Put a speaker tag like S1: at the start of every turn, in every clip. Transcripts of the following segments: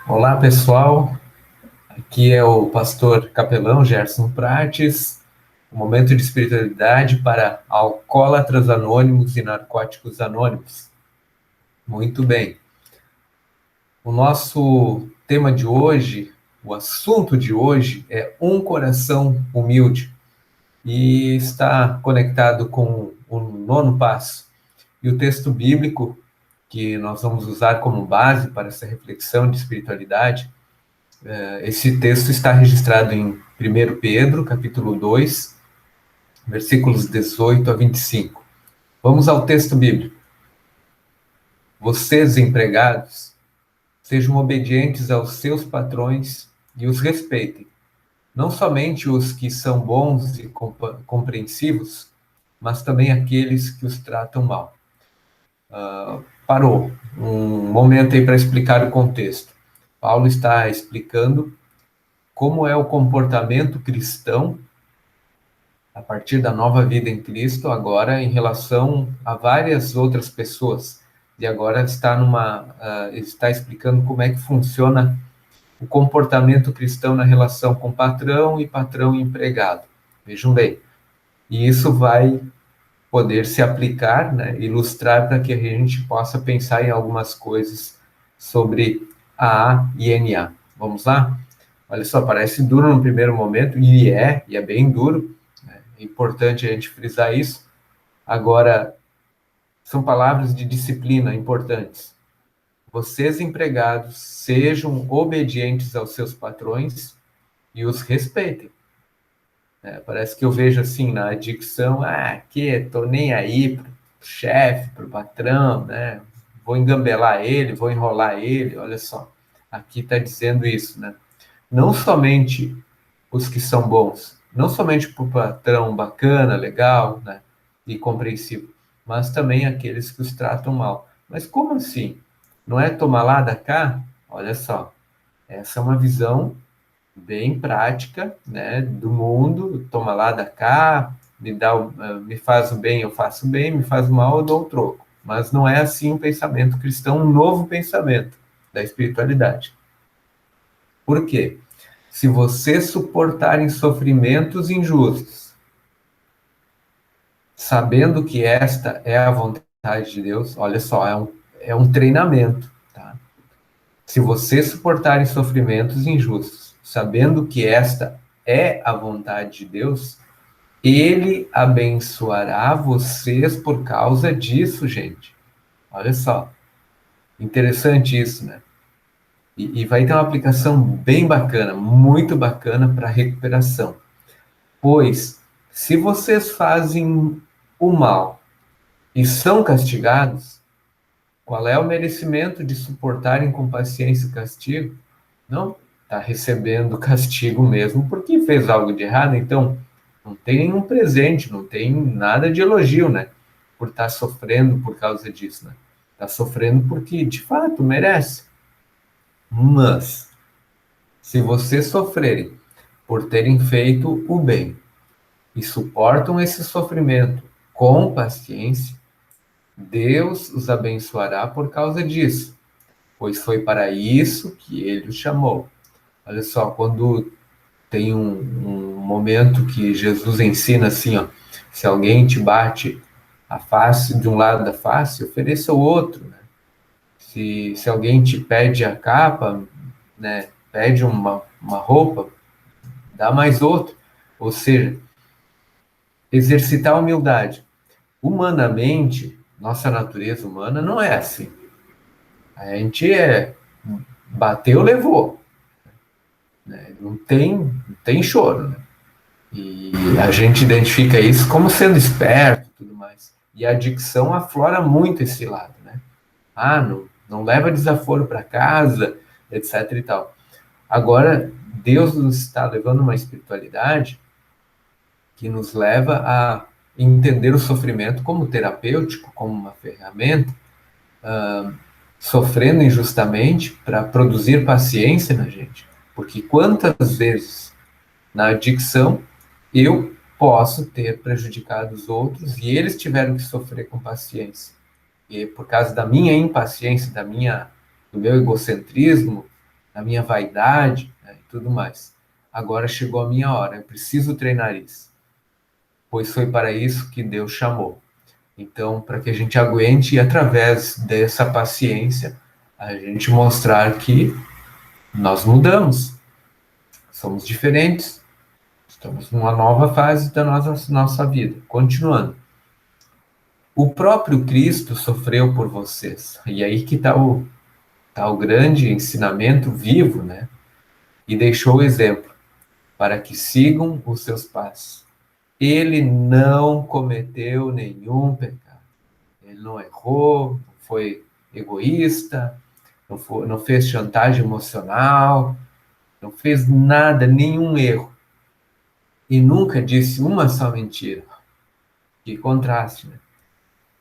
S1: Olá, pessoal. Aqui é o pastor capelão Gerson Prates. Um momento de espiritualidade para alcoólatras anônimos e narcóticos anônimos. Muito bem. O nosso tema de hoje, o assunto de hoje é um coração humilde e está conectado com o nono passo. E o texto bíblico que nós vamos usar como base para essa reflexão de espiritualidade. Esse texto está registrado em 1 Pedro, capítulo 2, versículos 18 a 25. Vamos ao texto bíblico. Vocês, empregados, sejam obedientes aos seus patrões e os respeitem, não somente os que são bons e compreensivos, mas também aqueles que os tratam mal. Parou um momento aí para explicar o contexto. Paulo está explicando como é o comportamento cristão a partir da nova vida em Cristo, agora em relação a várias outras pessoas. E agora está explicando como é que funciona o comportamento cristão na relação com patrão e empregado. Vejam bem, e isso vai poder se aplicar, né, ilustrar para que a gente possa pensar em algumas coisas sobre AA e NA. Vamos lá? Olha só, parece duro no primeiro momento, e é bem duro, né? É importante a gente frisar isso. Agora, são palavras de disciplina importantes. Vocês, empregados, sejam obedientes aos seus patrões e os respeitem. Parece que eu vejo assim na dicção, tô nem aí pro chefe, pro patrão, né? Vou engambelar ele, vou enrolar ele, olha só. Aqui está dizendo isso, né? Não somente os que são bons, não somente para o patrão bacana, legal, né, e compreensivo, mas também aqueles que os tratam mal. Mas como assim? Não é tomar lá da cá? Olha só, essa é uma visão bem prática, né, do mundo. Toma lá da cá, me faz o bem, eu faço bem, me faz o mal, eu dou o troco. Mas não é assim um pensamento cristão, um novo pensamento da espiritualidade. Por quê? Se vocês suportarem sofrimentos injustos, sabendo que esta é a vontade de Deus, olha só, é um treinamento, tá? Se vocês suportarem sofrimentos injustos, sabendo que esta é a vontade de Deus, Ele abençoará vocês por causa disso, gente. Olha só, interessante isso, né? E vai ter uma aplicação bem bacana, muito bacana para recuperação. Pois, se vocês fazem o mal e são castigados, qual é o merecimento de suportarem com paciência o castigo? Não, está recebendo castigo mesmo porque fez algo de errado, então não tem nenhum presente, não tem nada de elogio, né? Por estar sofrendo por causa disso, né? Está sofrendo porque de fato merece. Mas, se vocês sofrerem por terem feito o bem, e suportam esse sofrimento com paciência, Deus os abençoará por causa disso, pois foi para isso que ele os chamou. Olha só, quando tem um momento que Jesus ensina assim, ó, se alguém te bate a face de um lado da face, ofereça o outro, né? Se alguém te pede a capa, né, pede uma roupa, dá mais outro. Ou seja, exercitar a humildade. Humanamente, nossa natureza humana não é assim. A gente bateu, levou. Né? Não tem choro. Né? E a gente identifica isso como sendo esperto e tudo mais. E a adicção aflora muito esse lado. Né? Não leva desaforo para casa, etc. e tal. Agora, Deus nos está levando uma espiritualidade que nos leva a entender o sofrimento como terapêutico, como uma ferramenta, sofrendo injustamente para produzir paciência na gente. Porque quantas vezes na adicção eu posso ter prejudicado os outros e eles tiveram que sofrer com paciência. E por causa da minha impaciência, do meu egocentrismo, na minha vaidade, né, e tudo mais. Agora chegou a minha hora, eu preciso treinar isso, pois foi para isso que Deus chamou. Então, para que a gente aguente e através dessa paciência, a gente mostrar que nós mudamos, somos diferentes, estamos numa nova fase da nossa vida. Continuando. O próprio Cristo sofreu por vocês. E aí que está o grande ensinamento vivo, né? E deixou o exemplo para que sigam os seus passos. Ele não cometeu nenhum pecado. Ele não errou, não foi egoísta, não fez chantagem emocional, não fez nada, nenhum erro. E nunca disse uma só mentira. Que contraste, né?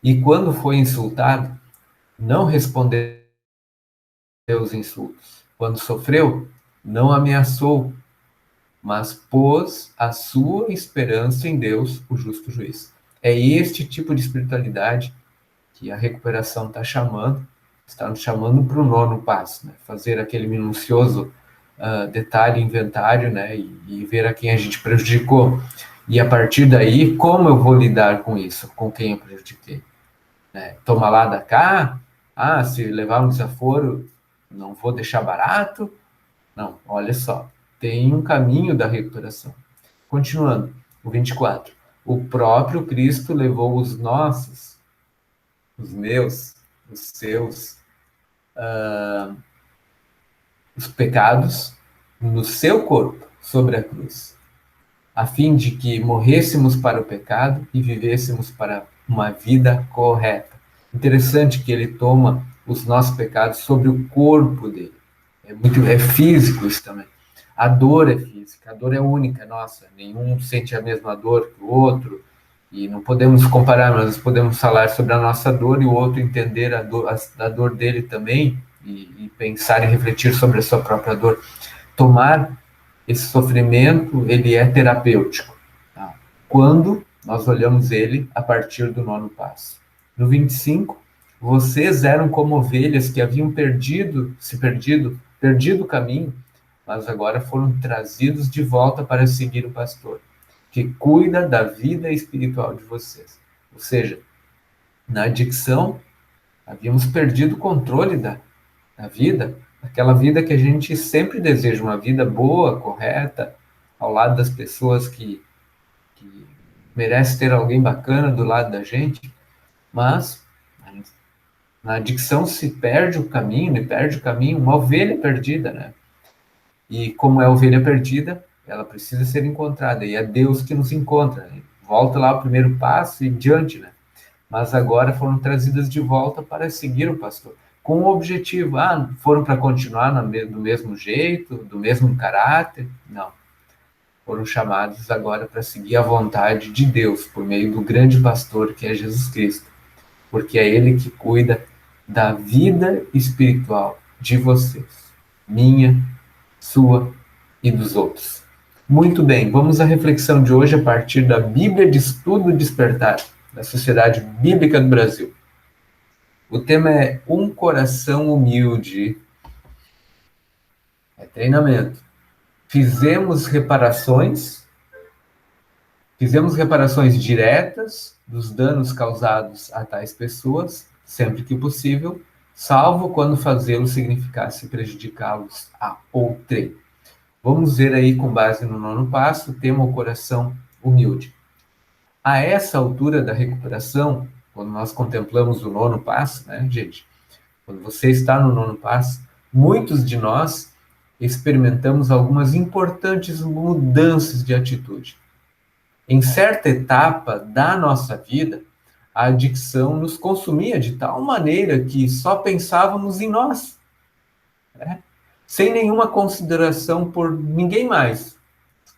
S1: E quando foi insultado, não respondeu os insultos. Quando sofreu, não ameaçou, mas pôs a sua esperança em Deus, o justo juiz. É este tipo de espiritualidade que a recuperação está nos chamando para o nono passo, né? Fazer aquele minucioso detalhe, inventário, né? E ver a quem a gente prejudicou. E a partir daí, como eu vou lidar com isso? Com quem eu prejudiquei? Né? Toma lá da cá? Ah, se levar um desaforo, não vou deixar barato? Não, olha só. Tem um caminho da recuperação. Continuando, o 24. O próprio Cristo levou os nossos, os meus, os seus, os pecados no seu corpo, sobre a cruz, a fim de que morrêssemos para o pecado e vivêssemos para uma vida correta. Interessante que ele toma os nossos pecados sobre o corpo dele. É físico isso também. A dor é física, a dor é única, nossa, nenhum sente a mesma dor que o outro, e não podemos comparar, mas podemos falar sobre a nossa dor e o outro entender a dor dele também, e pensar e refletir sobre a sua própria dor. Tomar esse sofrimento, ele é terapêutico, tá? Quando nós olhamos ele a partir do nono passo. No 25, vocês eram como ovelhas que haviam perdido o caminho, mas agora foram trazidos de volta para seguir o pastor, que cuida da vida espiritual de vocês. Ou seja, na adicção, havíamos perdido o controle da vida, aquela vida que a gente sempre deseja, uma vida boa, correta, ao lado das pessoas que merece ter alguém bacana do lado da gente, mas na adicção se perde o caminho, uma ovelha perdida, né? E como é ovelha perdida, ela precisa ser encontrada, e é Deus que nos encontra. Né? Volta lá o primeiro passo e diante, né? Mas agora foram trazidas de volta para seguir o pastor, com o objetivo, foram para continuar do mesmo jeito, do mesmo caráter? Não. Foram chamados agora para seguir a vontade de Deus, por meio do grande pastor que é Jesus Cristo, porque é Ele que cuida da vida espiritual de vocês, minha, sua e dos outros. Muito bem, vamos à reflexão de hoje a partir da Bíblia de Estudo Despertar, da Sociedade Bíblica do Brasil. O tema é Um Coração Humilde. É treinamento. Fizemos reparações diretas dos danos causados a tais pessoas, sempre que possível, salvo quando fazê-lo significasse prejudicá-los a outrem. Vamos ver aí, com base no nono passo, o tema O Coração Humilde. A essa altura da recuperação, quando nós contemplamos o nono passo, né, gente? Quando você está no nono passo, muitos de nós experimentamos algumas importantes mudanças de atitude. Em certa etapa da nossa vida, a adicção nos consumia de tal maneira que só pensávamos em nós, né? Sem nenhuma consideração por ninguém mais.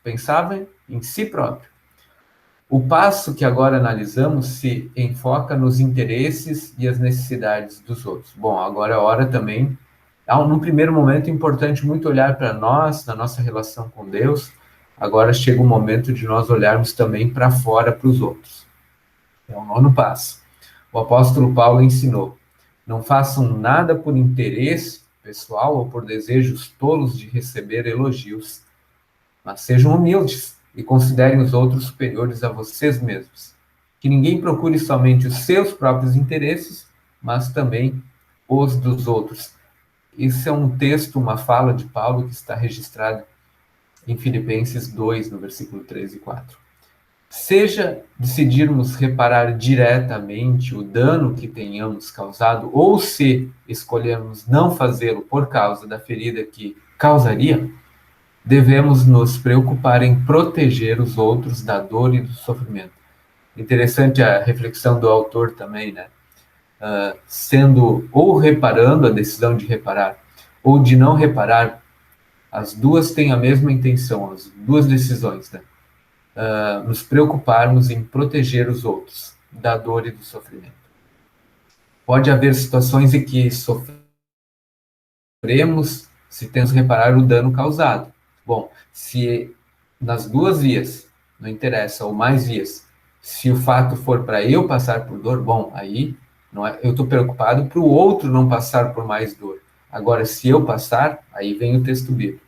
S1: Pensava em si próprio. O passo que agora analisamos se enfoca nos interesses e as necessidades dos outros. Bom, agora é hora também, num primeiro momento, é importante muito olhar para nós, na nossa relação com Deus. Agora chega o momento de nós olharmos também para fora, para os outros. É o nono passo. O apóstolo Paulo ensinou: não façam nada por interesse pessoal ou por desejos tolos de receber elogios, mas sejam humildes e considerem os outros superiores a vocês mesmos. Que ninguém procure somente os seus próprios interesses, mas também os dos outros. Isso é um texto, uma fala de Paulo que está registrada em Filipenses 2, no versículo 3 e 4. Seja decidirmos reparar diretamente o dano que tenhamos causado, ou se escolhermos não fazê-lo por causa da ferida que causaria, devemos nos preocupar em proteger os outros da dor e do sofrimento. Interessante a reflexão do autor também, né? Sendo ou reparando, a decisão de reparar, ou de não reparar, as duas têm a mesma intenção, as duas decisões, né? Nos preocuparmos em proteger os outros da dor e do sofrimento. Pode haver situações em que sofremos se temos que reparar o dano causado. Bom, se nas duas vias, não interessa, ou mais vias, se o fato for para eu passar por dor, bom, aí não é, eu estou preocupado para o outro não passar por mais dor. Agora, se eu passar, aí vem o texto bíblico.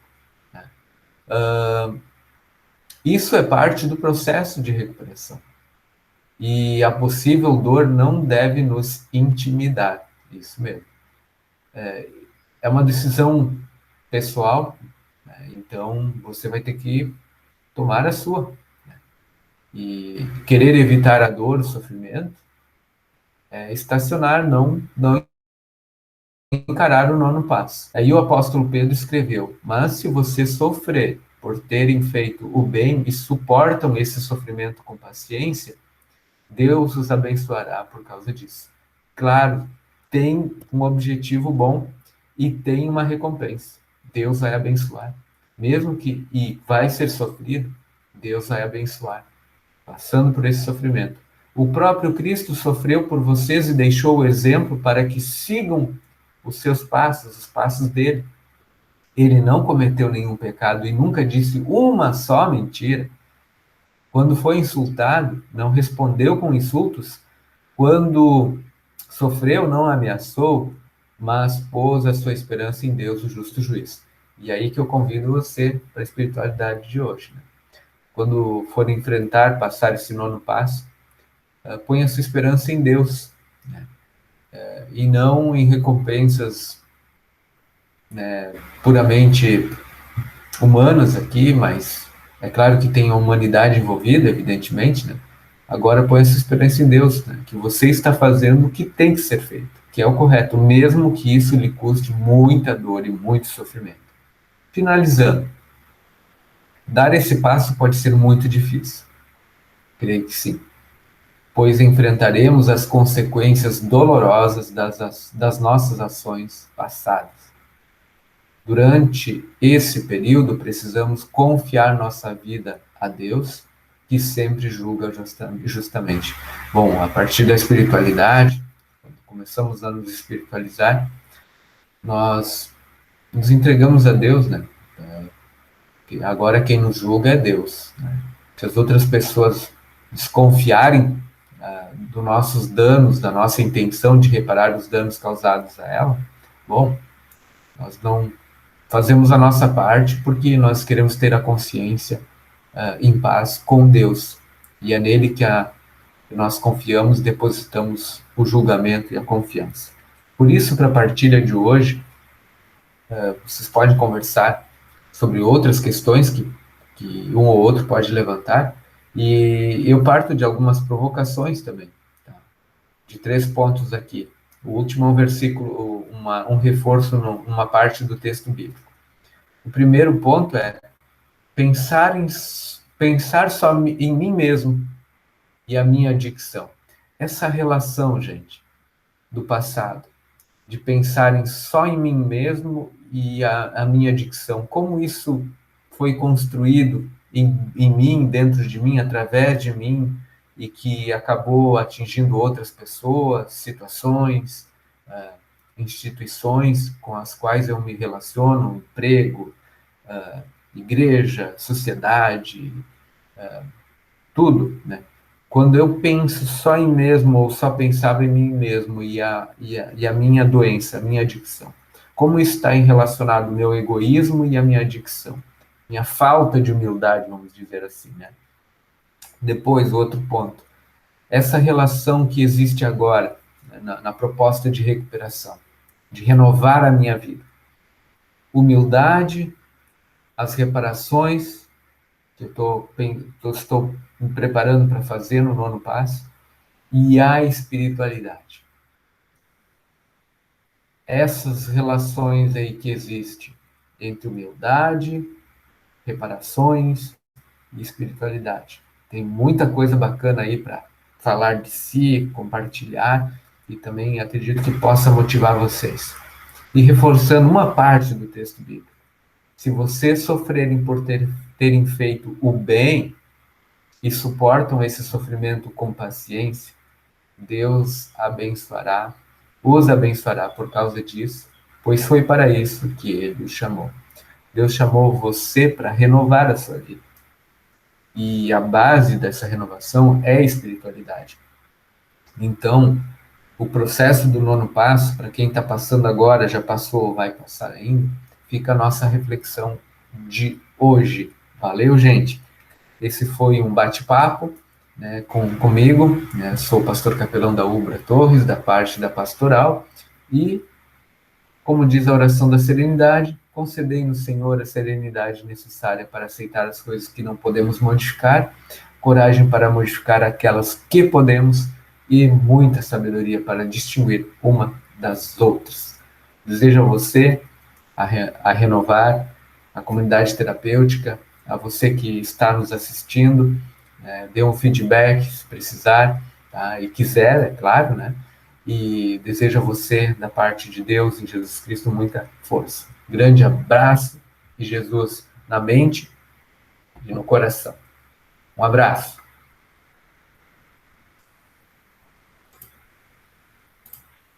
S1: Né? Isso é parte do processo de recuperação. E a possível dor não deve nos intimidar. Isso mesmo. É uma decisão pessoal, né? Então você vai ter que tomar a sua. Né? E querer evitar a dor, o sofrimento, é estacionar, não encarar o nono passo. Aí o apóstolo Pedro escreveu: mas se você sofrer por terem feito o bem e suportam esse sofrimento com paciência, Deus os abençoará por causa disso. Claro, tem um objetivo bom e tem uma recompensa. Deus vai abençoar. Mesmo que e vai ser sofrido, Deus vai abençoar, passando por esse sofrimento. O próprio Cristo sofreu por vocês e deixou o exemplo para que sigam os seus passos, os passos dele. Ele não cometeu nenhum pecado e nunca disse uma só mentira. Quando foi insultado, não respondeu com insultos. Quando sofreu, não ameaçou, mas pôs a sua esperança em Deus, o justo juiz. E aí que eu convido você para a espiritualidade de hoje. Né? Quando for enfrentar, passar esse nono passo, ponha a sua esperança em Deus, né? E não em recompensas, né, puramente humanas aqui, mas é claro que tem a humanidade envolvida, evidentemente, né? Agora põe essa esperança em Deus, né? Que você está fazendo o que tem que ser feito, que é o correto, mesmo que isso lhe custe muita dor e muito sofrimento. Finalizando, dar esse passo pode ser muito difícil. Creio que sim, pois enfrentaremos as consequências dolorosas das nossas ações passadas. Durante esse período, precisamos confiar nossa vida a Deus, que sempre julga justamente. Bom, a partir da espiritualidade, quando começamos a nos espiritualizar, nós nos entregamos a Deus, né? Agora quem nos julga é Deus. Né? Se as outras pessoas desconfiarem dos nossos danos, da nossa intenção de reparar os danos causados a ela, bom, nós não fazemos a nossa parte porque nós queremos ter a consciência em paz com Deus. E é nele que nós confiamos, depositamos o julgamento e a confiança. Por isso, para a partilha de hoje, vocês podem conversar sobre outras questões que um ou outro pode levantar, e eu parto de algumas provocações também, tá? De 3 pontos aqui. O último é um versículo, um reforço numa parte do texto bíblico. O primeiro ponto é pensar só em mim mesmo e a minha adicção. Essa relação, gente, do passado, de pensar só em mim mesmo e a minha adicção, como isso foi construído em mim, dentro de mim, através de mim, e que acabou atingindo outras pessoas, situações, instituições com as quais eu me relaciono, emprego, igreja, sociedade, tudo, né? Quando eu penso só em mim mesmo, ou só pensava em mim mesmo e a minha doença, a minha adicção. Como está relacionado o meu egoísmo e a minha adicção? Minha falta de humildade, vamos dizer assim, né? Depois, outro ponto. Essa relação que existe agora, né, na proposta de recuperação, de renovar a minha vida. Humildade, as reparações que estou me preparando para fazer no nono passo, e a espiritualidade. Essas relações aí que existem entre humildade, reparações e espiritualidade. Tem muita coisa bacana aí para falar de si, compartilhar, e também acredito que possa motivar vocês. E reforçando uma parte do texto bíblico. Se vocês sofrerem por terem feito o bem e suportam esse sofrimento com paciência, Deus abençoará, os abençoará por causa disso, pois foi para isso que ele os chamou. Deus chamou você para renovar a sua vida. E a base dessa renovação é a espiritualidade. Então, o processo do nono passo, para quem está passando agora, já passou ou vai passar ainda, fica a nossa reflexão de hoje. Valeu, gente? Esse foi um bate-papo, né, comigo, né, sou o pastor capelão da Ubra Torres, da parte da pastoral, e, como diz a oração da serenidade, concedei-nos, Senhor, a serenidade necessária para aceitar as coisas que não podemos modificar, coragem para modificar aquelas que podemos, e muita sabedoria para distinguir uma das outras. Desejo a você a renovar a comunidade terapêutica, a você que está nos assistindo, dê um feedback se precisar, tá? E quiser, é claro, né? E desejo a você, da parte de Deus, em Jesus Cristo, muita força. Grande abraço e Jesus na mente e no coração. Um abraço.